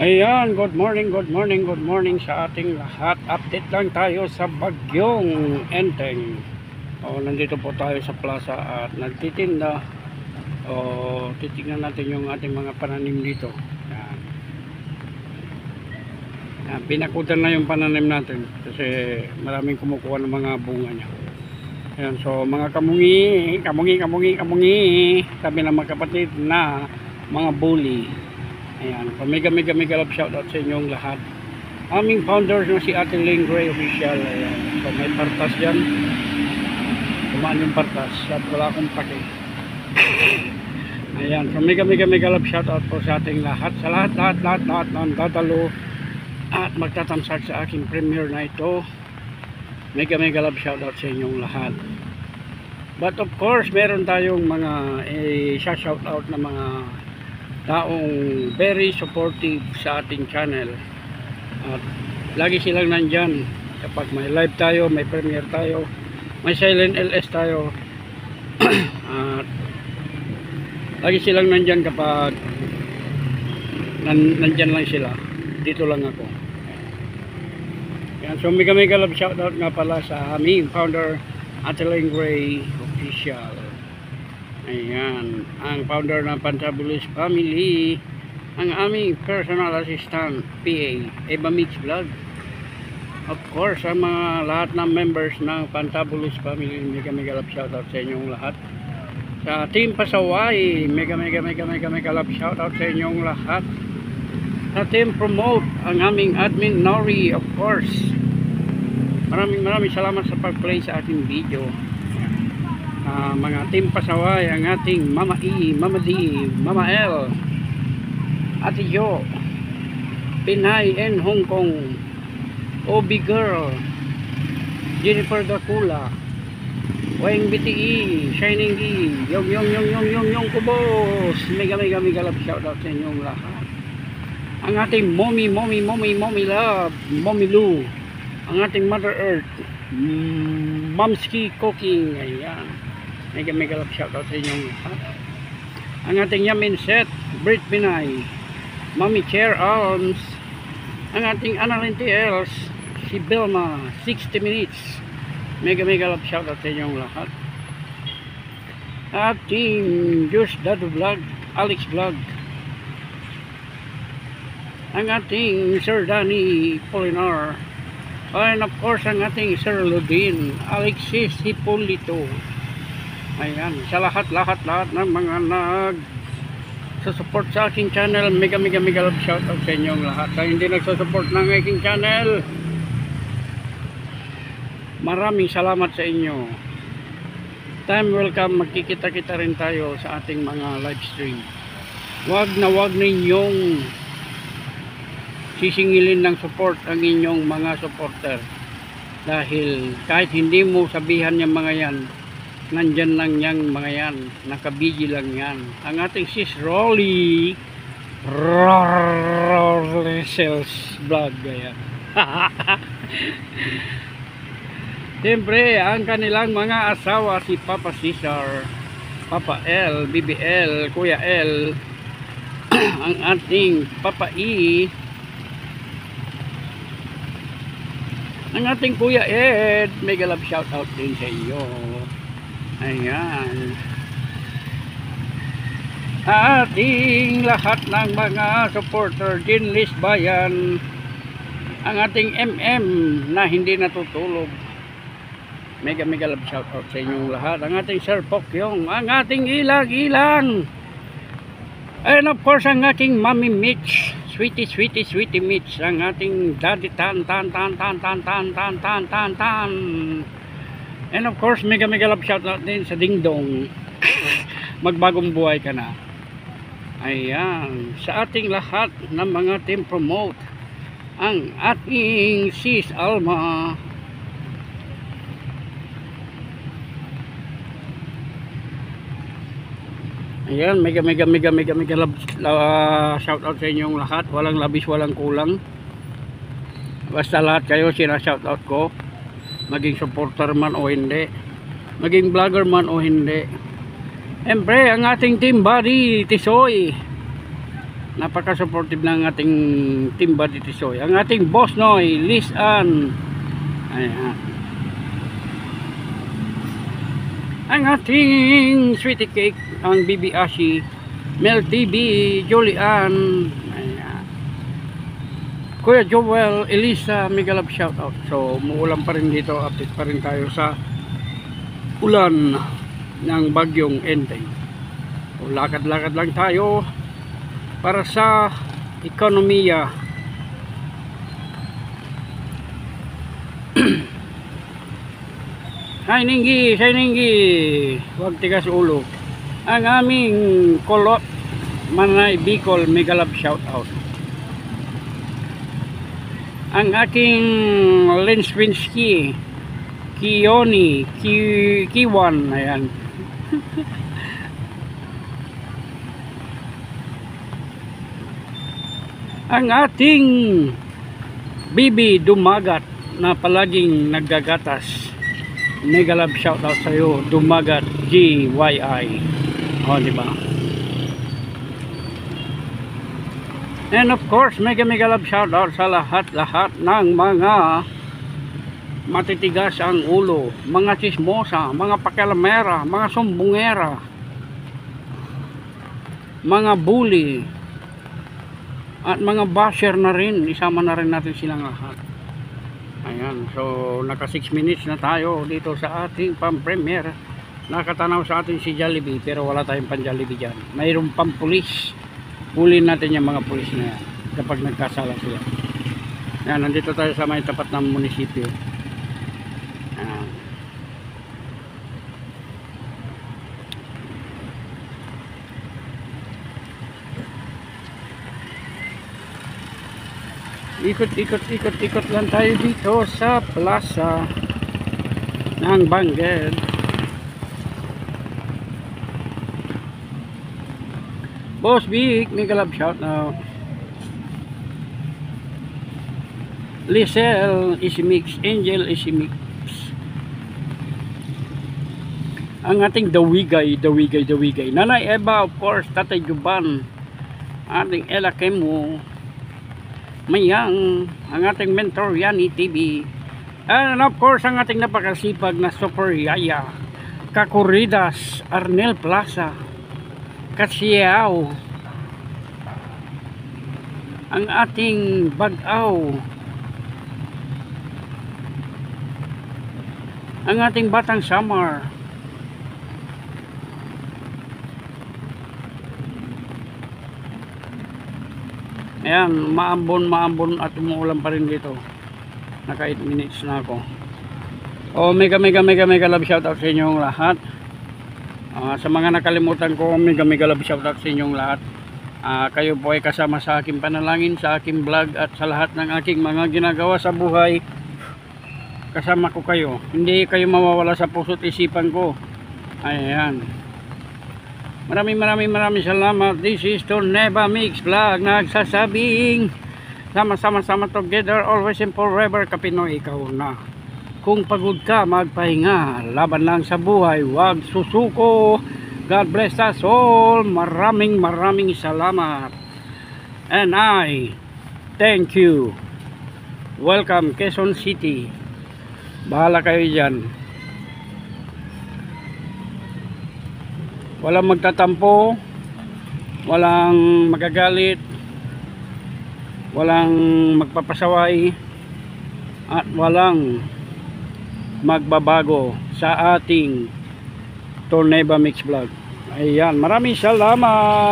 Ayan, good morning, good morning, good morning sa ating lahat. Update lang tayo sa bagyong Enteng. Nandito po tayo sa plaza at nagtitinda. Titingnan natin yung ating mga pananim dito. Ayan. Ayan, pinakutan na yung pananim natin kasi maraming kumukuha ng mga bunga niya. Ayan, so mga kamungi, sabi ng mga kapatid na mga bully. Ayan, so mega love shoutout sa inyong lahat. Aming founder na si Ate Ling Gray Official. Ayan, so may partas dyan. Kumaan yung partas at wala akong pake. Ayan, so mega love shoutout po sa ating lahat. Sa lahat ng dadalo at magtatamsak sa aking premiere na ito. Mega love shoutout sa inyong lahat. But of course, meron tayong mga shoutout na mga taong very supportive sa ating channel at lagi silang nandyan kapag may live tayo, may premiere tayo, may silent LS tayo at lagi silang nandyan kapag nandyan lang sila, dito lang ako. Yan, so mega love shoutout nga pala sa aming founder Ate Ling Gray Official. Ayan, ang founder ng Pantabulous Family, ang aming personal assistant PA Eva Mix Vlog. Of course, ang mga lahat ng members ng Pantabulous Family, mega love shoutout sa inyong lahat. Sa Team Pasaway, mega love shoutout sa inyong lahat. Sa Team Promote, ang aming admin Nori, of course. Maraming salamat sa pag-play sa ating video. Mga Team Pasaway, ang ating Mama E, Mama D, Mama L, Ate Jo, Pinay and Hong Kong, Obi Girl, Jennifer Dracula, Wayne BTE, Shining E, yung kubos. Mega love shoutout sa inyong lahat. Ang ating mommy love, Mommy Lou, ang ating Mother Earth, Momski Cooking. Ayan, mega love shoutout sa inyong lahat. Ang ating Yamin Set, Brit Binay, Mami Chair Arms, ang ating Annalyn TLs, si Belma 60 minutes. Mega love shoutout sa inyong lahat. Ating Just Dado Vlog, Alex Vlog, ang ating Sir Danny Polinar, and of course ang ating Sir Ludin Alexis Hipolito. Ayan, sa lahat ng mga nag-support sa aking channel, mega love shoutout sa inyong lahat. Sa hindi nagsusupport ng aking channel, maraming salamat sa inyo. Time will come, magkikita-kita rin tayo sa ating mga live stream. Wag ninyong sisingilin ng support ang inyong mga supporter, dahil kahit hindi mo sabihan yung mga yan, nandyan lang yang mga yan, nakabigi lang yan. Ang ating sis Rolly Sales Vlog, ayan. Siyempre, ang kanilang mga asawa, si Papa Cesar, Papa L, BBL, Kuya L, ang ating Papa E, ang ating Kuya Ed, mega love shoutout din sa iyo. Ayan, ating lahat ng mga supporter din, Liz Bayan, ang ating MM na hindi natutulog, mega love shoutout sa inyong lahat. Ang ating Sir Pokyong, ang ating ilang, and of course ang ating Mami Mitch, sweetie Mitch, ang ating Daddy Tan. And of course, mega love shoutout din sa Ding Dong. Magbagong buhay ka na. Ayan, sa ating lahat ng mga Team Promote, ang ating Sis Alma, ayan, mega love shoutout sa inyong lahat. Walang labis, walang kulang. Basta lahat kayo sina-shoutout ko, maging supporter man o hindi, maging vlogger man o hindi. Siyempre, ang ating team buddy Tisoy, Napaka-supportive ng ating Team Buddy Tisoy. Ang ating boss Noy, Liz Ann. Ayan. Ang ating sweetie cake, ang Bibi Ashi, Mel TV, Julian. Ayan. Kuya Joel, Elisa, mega love shoutout. So, muulan pa rin dito. Update pa rin tayo sa ulan ng bagyong Enteng. So, lakad-lakad lang tayo para sa ekonomiya. Hi Ninggi, huwag tigas ulo. Ang aming Kolot Manay Bicol, mega love shoutout. Ang aking Lenswinski, Kioni, Kiwan, ayan. Ang ating Bibi Dumagat na palaging naggagatas, mega love shoutout sa iyo, Dumagat GYI. O, diba? And of course, mega love shoutout sa lahat ng mga matitigas ang ulo, mga chismosa, mga pakialamera, mga sumbungera, mga bully, at mga basher na rin. Isama na rin natin silang lahat. Ayan, so naka 6 minutes na tayo dito sa ating pang-premiere. Nakatanaw sa atin si Jollibee, pero wala tayong pan-Jollibee dyan. Mayroon pang pulis. Pulin natin yung mga pulis na yan kapag nagkasala sila. Ayan, nandito tayo sa may tapat ng munisipyo. Ayan. Ikot lang tayo dito sa plaza ng Bangged. Boss Big, mega love shout out. Lisel Isimix, Angel Isimix. Ang ating Dawigay. Nanay Eva, of course, Tatay Juban. Ating Ella Kemo. Mayang, ang ating mentor Yani TV, and of course ang ating napakasipag na Super Yaya Kakuridas, Arnel Plaza, Kasiyaw, ang ating Bagaw, ang ating Batang Samar, ayan, maambon at umuulan pa rin dito. Naka 8 minutes na ako. Oh, mega love shoutout sa inyong lahat. Sa mga nakalimutan ko, mega love shoutout sa inyong lahat. Kayo po ay kasama sa aking panalangin, sa aking vlog, at sa lahat ng aking mga ginagawa sa buhay. Kasama ko kayo. Hindi kayo mawawala sa puso't isipan ko. Ayan. Maraming salamat. This is Torneba Mix Vlog, nagsasabing sama-sama together, always and forever. Kapinoy, ikaw na. Kung pagod ka, magpahinga. Laban lang sa buhay, wag susuko. God bless us all. Maraming salamat. And I thank you. Welcome Quezon City. Bahala kayo dyan. Walang magtatampo, walang magagalit, walang magpapasaway, at walang magbabago sa ating Torneba Mix Vlog. Ayan, maraming salamat.